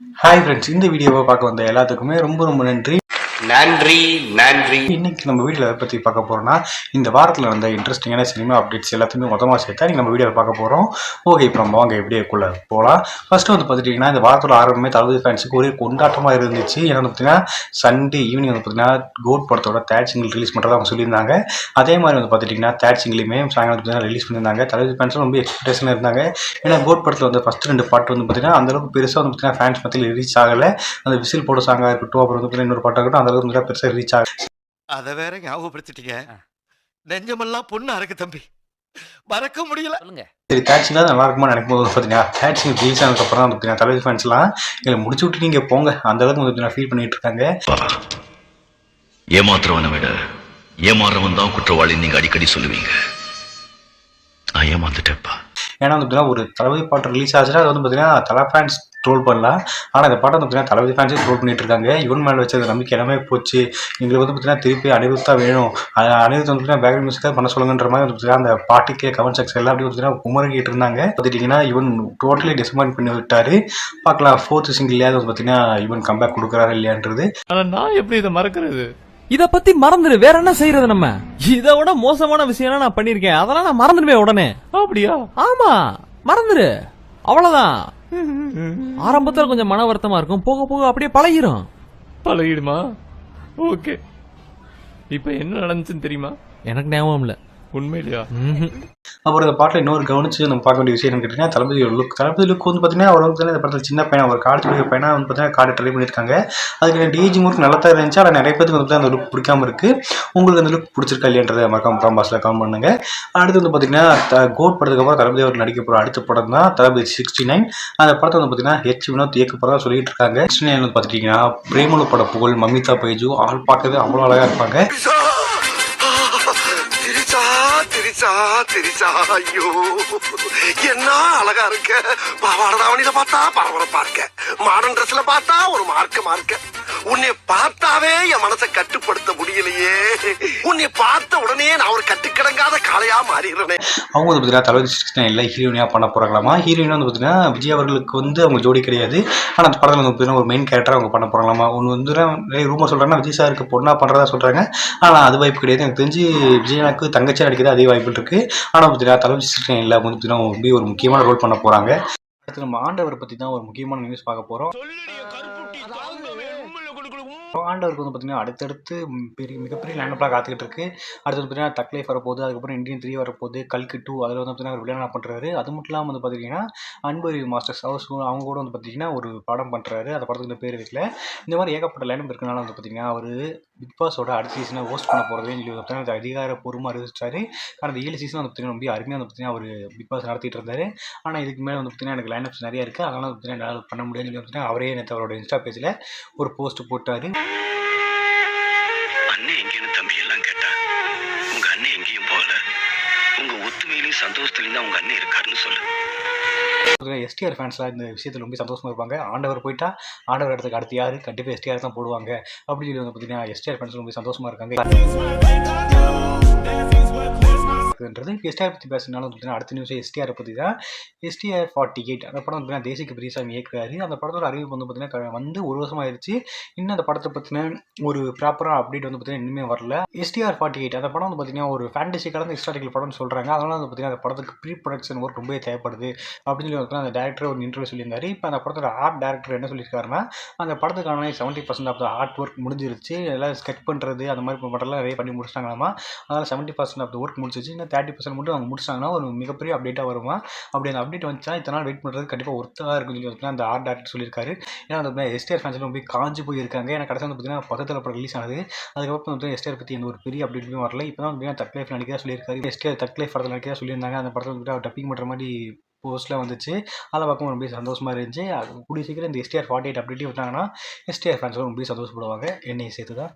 Hi friends, இந்த வீடியோவை பார்க்க வந்த எல்லாத்துக்குமே ரொம்ப ரொம்ப நன்றி. இன்னைக்கு நம்ம வீடியோவில் எதை பற்றி பார்க்க போகிறோம்னா, இந்த வாரத்தில் வந்த இன்ட்ரெஸ்டிங்கான சினிமா அப்டேட்ஸ் எல்லாத்தையுமே மொத்தமாக சேர்த்தா நீங்கள் நம்ம வீடியோவில் பார்க்க போகிறோம். ஓகே, இப்போ நம்ம வாங்க எப்படியேக்குள்ள போகலாம். ஃபஸ்ட்டு வந்து பார்த்துட்டிங்கன்னா, இந்த வாரத்தோட ஆரம்பமே தளபதி ஃபேன்ஸுக்கு ஒரே கொண்டாட்டமாக இருந்துச்சு. ஏன்னா வந்து பார்த்தீங்கன்னா, சண்டே ஈவினிங் வந்து பார்த்தீங்கன்னா கோட் படத்தோட தேர்ட் சிங்கிள் ரிலீஸ் பண்ணுறதா அவங்க சொல்லியிருந்தாங்க. அதே மாதிரி வந்து பார்த்துட்டிங்கன்னா தேர்ட் சிங்கிளையுமே சாயங்காலம் பார்த்தீங்கன்னா ரிலீஸ் பண்ணியிருந்தாங்க. தளபதி ஃபேன்ஸும் ரொம்ப எக்ஸ்பெக்டேஷனில் இருந்தாங்க. ஏன்னா கோட் படத்தில் வந்து ஃபஸ்ட்டு 2 பாட்டு வந்து பார்த்தீங்கன்னா அந்தளவுக்கு பெருசாக வந்து பார்த்தீங்கன்னா ஃபேன்ஸ் மத்தியில் ரீச் ஆகலை. அந்த விசில் போட சாங்காக இருக்கட்டும், அப்புறம் வந்து பார்த்தீங்கன்னா இன்னொரு பாட்டாக இருக்கட்டும், அந்தளவுக்கு வந்து பெருசாக ரீச் ஆகலை. அத வேற ஞாபகப்படுத்திட்டீங்க. நெஞ்சமெல்லாம் பொண்ணா இருக்கு தம்பி, மறக்க முடியல. சரி, தேட்சிங் தான் நல்லா இருக்குமா நினைக்கும் போது பார்த்தீங்கன்னா தேட்சிங் ரிலீஸ் ஆனதுக்கப்புறம் தான் பார்த்தீங்கன்னா தளபதி ஃபேன்ஸ்லாம் எங்களை முடிச்சு விட்டு நீங்கள் போங்க அந்த அளவுக்கு வந்து ஃபீல் பண்ணிட்டு இருக்காங்க. ஏமாத்துறவனை விட ஏமாறவன் தான் குற்றவாளி நீங்க அடிக்கடி சொல்லுவீங்க. நான் ஏமாந்துட்டேப்பா. ஏன்னா வந்து பார்த்தீங்கன்னா ஒரு தளபதி பாட்டு ரிலீஸ் ஆச்சுன்னா அது வந்து பார்த்தீங்கன்னா தலை ஃபேன்ஸ் ட்ரோல் பண்ணலாம். ஆனால் இந்த பாட்டை வந்து பார்த்தீங்கன்னா தளபதி ஃபேன்ஸே ட்ரோல் பண்ணிட்டு இருக்காங்க. இவன் மேலே வச்ச நம்பிக்கை எல்லாமே போச்சு. எங்களுக்கு வந்து பார்த்தீங்கன்னா திருப்பி அனிருத் தான் வேணும், அனிருத் வந்து பார்த்தீங்கன்னா பேக்ரவுண்ட் மியூசிக்காக பண்ண சொல்லுங்கன்ற மாதிரி வந்து பார்த்தீங்கன்னா அந்த பாட்டுக்கே கமெண்ட் செக்ஷன் எல்லாம் அப்படி பார்த்தீங்கன்னா குமரங்கிட்டு இருந்தாங்க. பார்த்துட்டிங்கன்னா இவன் டோட்டலி டிசப்பாயின்ட் பண்ணி விட்டாரு. பார்க்கலாம் 4th சிங்கிள்லேயாவது வந்து பார்த்தீங்கன்னா இவன் கம்பேக் கொடுக்குறாரு இல்லையான்றது. ஆனால் நான் எப்படி இதை மறக்கிறது? இத பத்தி மறந்துடு, வேற என்ன செய்யறது? நம்ம இதை விட மோசமான விஷயம் நான் பண்ணிருக்கேன், அதெல்லாம் நான் மறந்துடுவேன் உடனே. அப்படியா? ஆமா, மறந்துடு, அவ்வளவுதான். ஆரம்பத்துல கொஞ்சம் மன வருத்தமா இருக்கும், போக போக அப்படியே பழகிடுமா? ஓகே, இப்ப என்ன நடந்துச்சுன்னு தெரியுமா? எனக்கு ஞாபகம் இல்ல. உண்மையிலையா? அப்புறம் இந்த பாட்டில் இன்னொரு கவனிச்சு நம்ம பார்க்க வேண்டிய விஷயம் கேட்டிங்கன்னா தளபதி லுக் வந்து பார்த்தீங்கன்னா அவர் வந்து இந்த படத்தில் சின்ன பையனா ஒரு காலேஜ் படிக்கிற பையனா வந்து பார்த்தீங்கன்னா கார்டு ட்ரை பண்ணியிருக்காங்க. அதுக்கு டிஜிங் ஒர்க் நல்லா தான் இருந்துச்சு. ஆனால் நிறைய பேருக்கு வந்து அந்த லுக் பிடிக்காம இருக்கு. உங்களுக்கு அந்த லுக் பிடிச்சிருக்கா இல்லையன்றதை மறக்காம பாஸில் கமெண்ட் பண்ணுங்க. அடுத்து வந்து பார்த்தீங்கன்னா கோட் படத்துக்கு அப்புறம் தளபதி அவர் நடிக்க போகிற அடுத்த படம் தான் தளபதி 69. அந்த படத்தை வந்து பார்த்தீங்கன்னா ஹெச் வினோத் இயக்க போகிறதா சொல்லிட்டு இருக்காங்க. 69 வந்து பார்த்துட்டிங்கன்னா பிரேமலு பட புகழ், மமிதா பைஜு ஆள் பார்க்கவே அவ்வளோ அழகாக இருப்பாங்க. ஐயோ என்ன அழகா இருக்க. பாவாடை தாவணியில பார்த்தா பரபரப்பா இருக்க, மாடர்ன் ட்ரெஸ்ல பார்த்தா ஒரு மார்க்க. உன்னை பார்த்தாவே என் மனசை கட்டுப்படுத்த முடியலையே. உன்னை பார்த்த உடனே நான் ஒரு கட்டுக்கிடங்காத காளையா மாறிடுறேன். அவங்க வந்து பார்த்தீங்கன்னா தளபதி 69 ஹீரோயினா பண்ண போறாங்களாமா. ஹீரோயினா வந்து பார்த்தீங்கன்னா விஜய் அவர்களுக்கு வந்து அவங்க ஜோடி கிடையாது. ஆனால் அந்த படத்தில் வந்து பார்த்தீங்கன்னா ஒரு மெயின் கேரக்டர் அவங்க பண்ண போறாங்களாமா. ஒன்று வந்து நிறைய ரூமர் சொல்றாங்கன்னா விஜய் சாருக்கு பொண்ணா பண்றதா சொல்றாங்க. ஆனால் அது வாய்ப்பு கிடையாது. எனக்கு தெரிஞ்சு விஜயனுக்கு தங்கச்சியா நடிக்கிறது அதே வாய்ப்பு இருக்கு. ஆனால் பார்த்தீங்கன்னா தளபதி 69 வந்து பார்த்தீங்கன்னா ஒரு முக்கியமான ரோல் பண்ண போறாங்க. அடுத்து நம்ம ஆண்டவர் பற்றி தான் ஒரு முக்கியமான நியூஸ் பார்க்க போகிறோம். ஆண்டவருக்கு வந்து பார்த்தீங்கன்னா அடுத்தடுத்து மிகப்பெரிய லைனப்லாம் காத்துக்கிட்டு இருக்கு. அடுத்து வந்து பார்த்தீங்கன்னா தக் லைஃப் வரப்போகுது, அதுக்கப்புறம் இந்தியன் 3 வரப்போகுது, கல்கி 2 அதில் வந்து பார்த்தீங்கன்னா ஒரு வில்லனாக பண்ணுறாரு. அது மட்டும் இல்லாமல் வந்து பார்த்தீங்கன்னா அன்பரி மாஸ்டர்ஸ் ஹவுஸ் அவங்க கூட வந்து பார்த்தீங்கன்னா ஒரு படம் பண்ணுறாரு. அந்த படத்துக்கு பேர் வைக்கல. இந்த மாதிரி ஏகப்பட்ட லைனப் இருக்கனால வந்து பார்த்தீங்கன்னா அவர் பிக் பாஸோட அடுத்த சீசனை ஹோஸ்ட் பண்ண போகிறதுன்னு சொல்லி பார்த்தீங்கன்னா அதிகாரப்பூர்வமாக அறிவிச்சிட்டாரு. ஆனால் அந்த 7 சீசன் வந்து பார்த்தீங்கன்னா ரொம்ப அருமையாக வந்து பார்த்தீங்கன்னா அவர் பிக் பாஸ் நடத்திட்டு இருந்தார். ஆனால் இதுக்கு மேலே வந்து பார்த்தீங்கன்னா எனக்கு லைனப்ஸ் நிறையா இருக்குது, அதனால் வந்து பார்த்தீங்கன்னா என்னால் பண்ண முடியாதுன்னு சொல்லி பார்த்தீங்கன்னா அவரே நேற்று அவரோட இன்ஸ்டா பேஜில் ஒரு போஸ்ட் போட்டார். அண்ணன் எங்கேன்னு தம்பி எல்லாம் கேட்டா உங்க அண்ணன் எங்கேயும் போகல, உங்க ஒத்துமையிலையும் சந்தோஷத்துலையும் தான் உங்க அண்ணன் இருக்காருன்னு சொல்லு. எஸ்டிஆர் ஃபேன்ஸ்லாம் இந்த விஷயத்தில் ரொம்ப சந்தோஷமாக இருப்பாங்க. ஆண்டவர் போயிட்டா ஆண்டவர் இடத்துக்கு அடுத்து யார், கண்டிப்பாக எஸ்டிஆர் தான் போடுவாங்க அப்படின்னு சொல்லி வந்து பார்த்தீங்கன்னா எஸ்டிஆர் ஃபேன்ஸ் ரொம்ப சந்தோஷமாக இருக்காங்க. எஸ்டிஆர் பற்றி பேசுனாலும் பார்த்தீங்கன்னா அடுத்த நியூஸ் எஸ்டிஆரை பற்றி தான். எஸ்டிஆர் 48 அந்த படம் பார்த்தீங்கன்னா தேசிக்கு பிரியசாமி இயக்குறாரு. அந்த படத்தோட அறிவிப்பு வந்து பார்த்தீங்கன்னா வந்து 1 வருஷம் ஆயிடுச்சு. இன்னும் அந்த படத்தை பற்றின ஒரு ப்ராப்பராக அப்டேட் வந்து பார்த்தீங்கன்னா இன்னுமே வரல. எஸ்டிஆர் 48 அந்த படம் வந்து பார்த்தீங்கன்னா ஒரு ஃபேண்டசி கலந்து ஹிஸ்டாரிக்கல் படம்னு சொல்கிறாங்க. அதனால் வந்து பார்த்தீங்கன்னா அந்த படத்துக்கு ப்ரீ ப்ரொடக்ஷன் ஒர்க் ரொம்பவே தேவைப்படுது அப்படின்னு சொல்லி அந்த டேரக்டர் ஒரு இன்டர்வியூ சொல்லியிருந்தாரு. இப்போ அந்த படத்தோட ஆர்ட் டேரக்டர் என்ன சொல்லியிருக்காருன்னா அந்த படத்துக்கான 70% ஆஃப் த ஆர்ட் ஒர்க் முடிஞ்சிருச்சு. எல்லாம் ஸ்கெச் பண்ணுறது அந்த மாதிரி படம்லாம் நிறைய பண்ணி முடிச்சிட்டாங்களாமா. அதனால் 70% ஆஃப் த ஒர்க் முடிச்சிச்சு. இன்னும் 30% மட்டும் அவங்க முடிச்சிட்டாங்கன்னா ஒரு மிகப்பெரிய அப்டேட்டாக வருமா. அப்படி அந்த அப்டேட் வந்துச்சா இத்தனை நாள் வெயிட் பண்ணுறது கண்டிப்பாக ஒர்த்தாக இருக்குன்னு சொல்லி அந்த ஆர்ட் டேரக்டர் சொல்லியிருக்காரு. ஏன்னா அந்த எஸ்டிஆர் ஃபேன்ஸ் ரொம்ப காஞ்சி போயிருக்காங்க. ஏன்னா கடைசி வந்து பார்த்தீங்கன்னா பக்கத்தில் படம் ரிலீஸ் ஆனது. அதுக்கப்புறம் வந்து எஸ்டிஆர் பற்றி எந்த ஒரு பெரிய அப்டேட்டுமே வரல. இப்போ தான் வந்து தக் லைஃப் நடிக்கிறதா சொல்லியிருக்காரு. எஸ்டிஆர் தக் லைஃப் படத்தில் நடிக்கிறதா சொல்லியிருந்தாங்க. அந்த படத்தில் வந்து டப்பிங் பண்ணுற மாதிரி போஸ்ட்லாம் வந்துச்சு. அதில் பார்க்கும் ரொம்ப சந்தோஷமாக இருந்துச்சு. அது கூடிய சீக்கிரம் இந்த எஸ்டிஆர் 48 அப்டேட்டே விட்டாங்கன்னா எஸ்டிஆர் ஃபேன்ஸ் ரொம்ப சந்தோஷப்படுவாங்க, என்னையை சேர்த்து தான்.